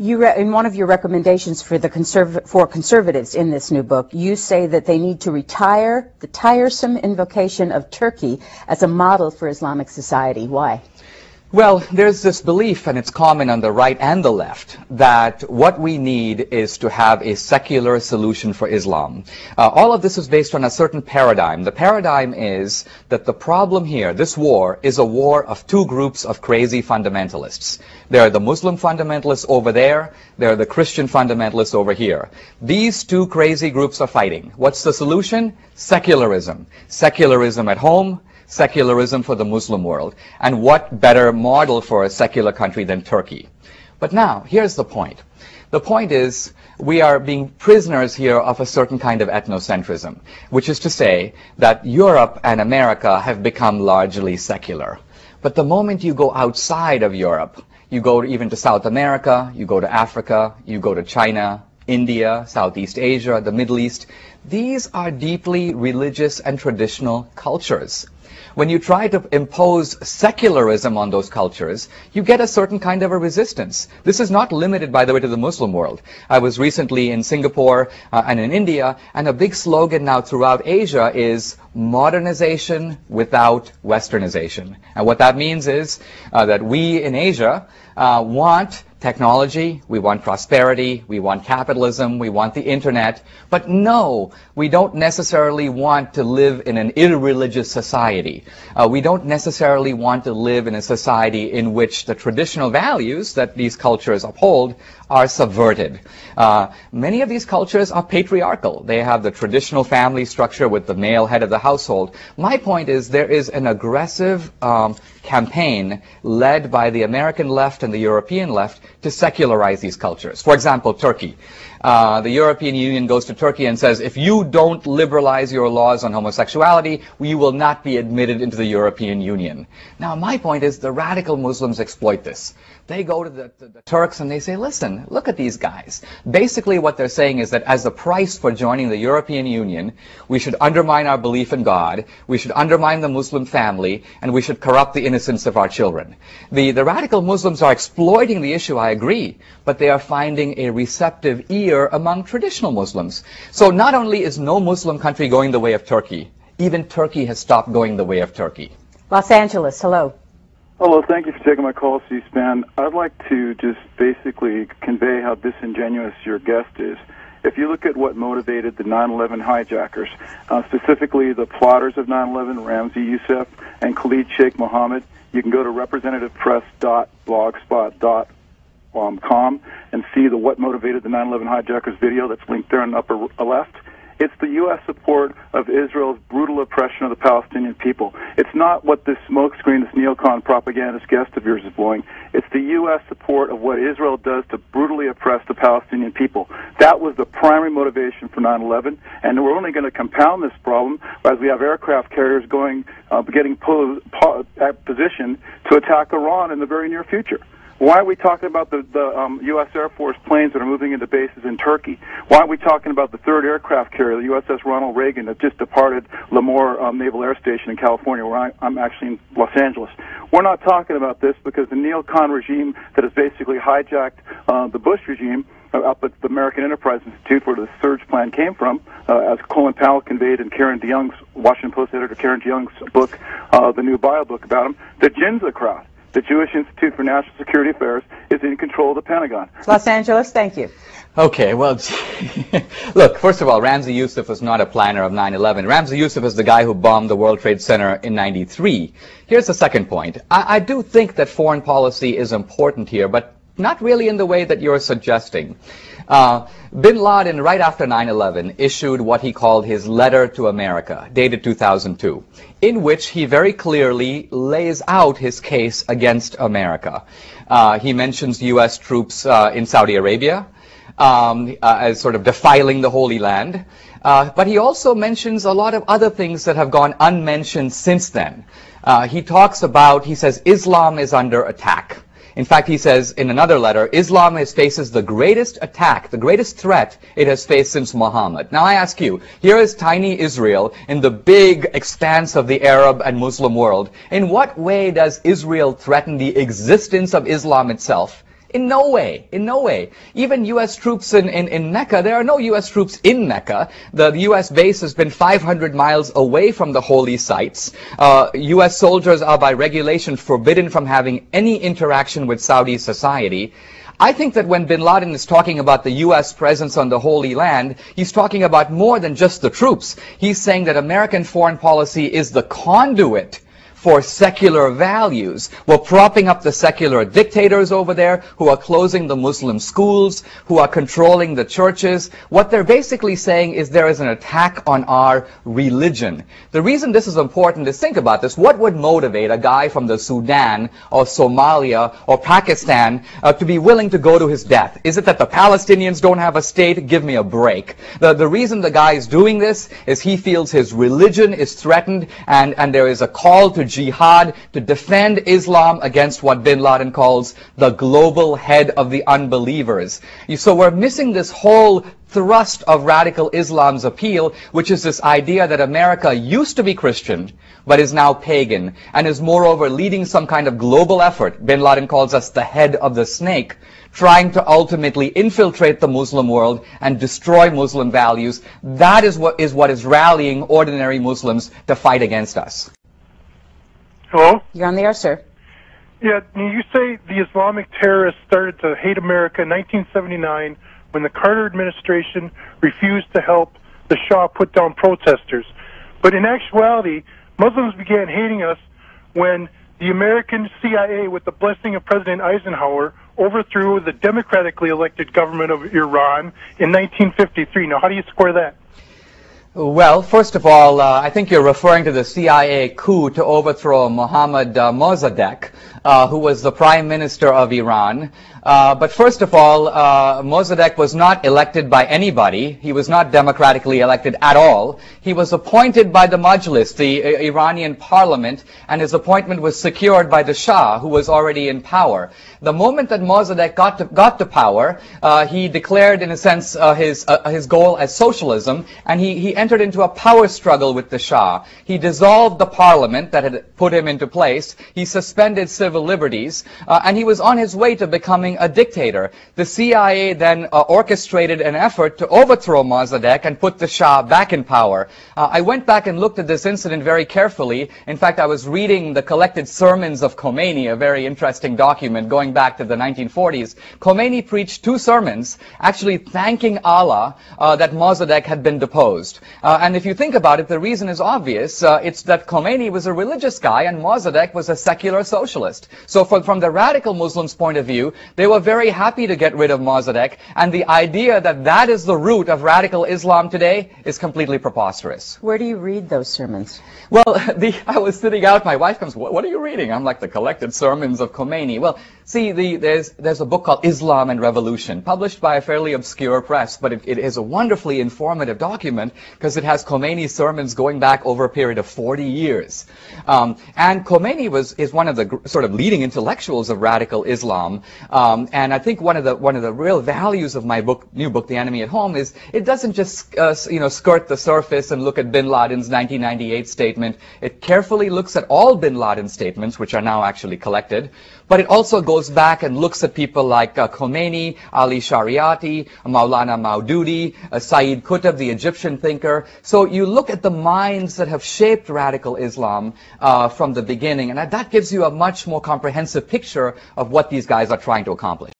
In one of your recommendations for for conservatives in this new book, you say that they need to retire the tiresome invocation of Turkey as a model for Islamic society. Why? Well, there's this belief, and it's common on the right and the left, that what we need is to have a secular solution for Islam. All of this is based on a certain paradigm. The paradigm is that the problem here, this war, is a war of two groups of crazy fundamentalists. There are the Muslim fundamentalists over there, there are the Christian fundamentalists over here. These two crazy groups are fighting. What's the solution? Secularism. Secularism at home, secularism for the Muslim world. And what better model for a secular country than Turkey? But now, here's the point. The point is, we are being prisoners here of a certain kind of ethnocentrism, which is to say that Europe and America have become largely secular. But the moment you go outside of Europe, you go even to South America, you go to Africa, you go to China, India, Southeast Asia, the Middle East, these are deeply religious and traditional cultures. When you try to impose secularism on those cultures, you get a certain kind of a resistance. This is not limited, by the way, to the Muslim world. I was recently in Singapore and in India, and a big slogan now throughout Asia is modernization without westernization. And what that means is that we in Asia want technology, we want prosperity, we want capitalism, we want the internet, but no, we don't necessarily want to live in an irreligious society. We don't necessarily want to live in a society in which the traditional values that these cultures uphold are subverted. Many of these cultures are patriarchal. They have the traditional family structure with the male head of the household. My point is there is an aggressive campaign led by the American left and the European left to secularize these cultures. For example, Turkey. The European Union goes to Turkey and says, if you don't liberalize your laws on homosexuality, you will not be admitted into the European Union. Now, my point is the radical Muslims exploit this. They go to the Turks and they say, listen, look at these guys. Basically what they're saying is that as the price for joining the European Union, we should undermine our belief in God, we should undermine the Muslim family, and we should corrupt the innocence of our children. The radical Muslims are exploiting the issue, I agree, but they are finding a receptive ear among traditional Muslims. So not only is no Muslim country going the way of Turkey, even Turkey has stopped going the way of Turkey. Los Angeles, hello. Hello, thank you for taking my call, C-SPAN. I'd like to just basically convey how disingenuous your guest is. If you look at what motivated the 9/11 hijackers, specifically the plotters of 9/11, Ramzi Youssef and Khalid Sheikh Mohammed, you can go to representativepress.blogspot.com and see the What Motivated the 9/11 Hijackers video that's linked there in the upper left. It's the U.S. support of Israel's brutal oppression of the Palestinian people. It's not what this smokescreen, this neocon propagandist guest of yours is blowing. It's the U.S. support of what Israel does to brutally oppress the Palestinian people. That was the primary motivation for 9/11, and we're only going to compound this problem as we have aircraft carriers getting positioned to attack Iran in the very near future. Why are we talking about the U.S. Air Force planes that are moving into bases in Turkey? Why aren't we talking about the third aircraft carrier, the USS Ronald Reagan, that just departed Lemoore Naval Air Station in California, where I'm actually in Los Angeles? We're not talking about this because the neocon regime that has basically hijacked the Bush regime up at the American Enterprise Institute, where the surge plan came from, as Colin Powell conveyed in Karen DeYoung's, Washington Post editor Karen DeYoung's book, the new bio book about him, the Jinza crowd. The Jewish Institute for National Security Affairs is in control of the Pentagon. Los Angeles, thank you. Okay, well, look, first of all, Ramzi Youssef was not a planner of 9/11. Ramzi Youssef is the guy who bombed the World Trade Center in '93. Here's the second point. I do think that foreign policy is important here, but not really in the way that you're suggesting. Bin Laden, right after 9/11, issued what he called his letter to America, dated 2002, in which he very clearly lays out his case against America. He mentions U.S. troops in Saudi Arabia as sort of defiling the Holy Land. But he also mentions a lot of other things that have gone unmentioned since then. He says Islam is under attack. In fact, he says in another letter, Islam faces the greatest attack, the greatest threat it has faced since Muhammad. Now I ask you, here is tiny Israel in the big expanse of the Arab and Muslim world. In what way does Israel threaten the existence of Islam itself? In no way. In no way. Even U.S. troops in Mecca, there are no U.S. troops in Mecca. The U.S. base has been 500 miles away from the holy sites. U.S. soldiers are by regulation forbidden from having any interaction with Saudi society. I think that when bin Laden is talking about the U.S. presence on the Holy Land, he's talking about more than just the troops. He's saying that American foreign policy is the conduit for secular values. We're propping up the secular dictators over there who are closing the Muslim schools, who are controlling the churches. What they're basically saying is there is an attack on our religion. The reason this is important is, think about this. What would motivate a guy from the Sudan or Somalia or Pakistan to be willing to go to his death? Is it that the Palestinians don't have a state? Give me a break. The reason the guy is doing this is he feels his religion is threatened, and there is a call to jihad to defend Islam against what bin Laden calls the global head of the unbelievers. So we're missing this whole thrust of radical Islam's appeal, which is this idea that America used to be Christian, but is now pagan, and is moreover leading some kind of global effort. Bin Laden calls us the head of the snake, trying to ultimately infiltrate the Muslim world and destroy Muslim values. That is what is rallying ordinary Muslims to fight against us. Hello? You're on the air, sir. Yeah, you say the Islamic terrorists started to hate America in 1979 when the Carter administration refused to help the Shah put down protesters. But in actuality, Muslims began hating us when the American CIA, with the blessing of President Eisenhower, overthrew the democratically elected government of Iran in 1953. Now, how do you square that? Well, first of all, I think you're referring to the CIA coup to overthrow Mohammad Mossadegh, who was the Prime Minister of Iran. But first of all, Mossadegh was not elected by anybody. He was not democratically elected at all. He was appointed by the Majlis, the Iranian parliament, and his appointment was secured by the Shah, who was already in power. The moment that Mossadegh got to power, he declared, in a sense, his goal as socialism, and he entered into a power struggle with the Shah. He dissolved the parliament that had put him into place. He suspended civil liberties, and he was on his way to becoming a dictator. The CIA then orchestrated an effort to overthrow Mossadegh and put the Shah back in power. I went back and looked at this incident very carefully. In fact, I was reading the collected sermons of Khomeini, a very interesting document going back to the 1940s. Khomeini preached 2 sermons, actually thanking Allah that Mossadegh had been deposed. And if you think about it, the reason is obvious. It's that Khomeini was a religious guy and Mossadegh was a secular socialist. So from the radical Muslims' point of view, they were very happy to get rid of Mossadegh, and the idea that that is the root of radical Islam today is completely preposterous. Where do you read those sermons? Well, I was sitting out, my wife comes, what are you reading? I'm like, the collected sermons of Khomeini. Well, see, there's a book called Islam and Revolution, published by a fairly obscure press, but it is a wonderfully informative document because it has Khomeini's sermons going back over a period of 40 years. And Khomeini is one of the sort of leading intellectuals of radical Islam. And I think one of the real values of my new book, The Enemy at Home, is it doesn't just skirt the surface and look at bin Laden's 1998 statement. It carefully looks at all bin Laden statements, which are now actually collected, but it also goes back and looks at people like Khomeini, Ali Shariati, Maulana Maududi, Sayyid Qutb, the Egyptian thinker. So you look at the minds that have shaped radical Islam from the beginning, and that gives you a much more comprehensive picture of what these guys are trying to accomplish.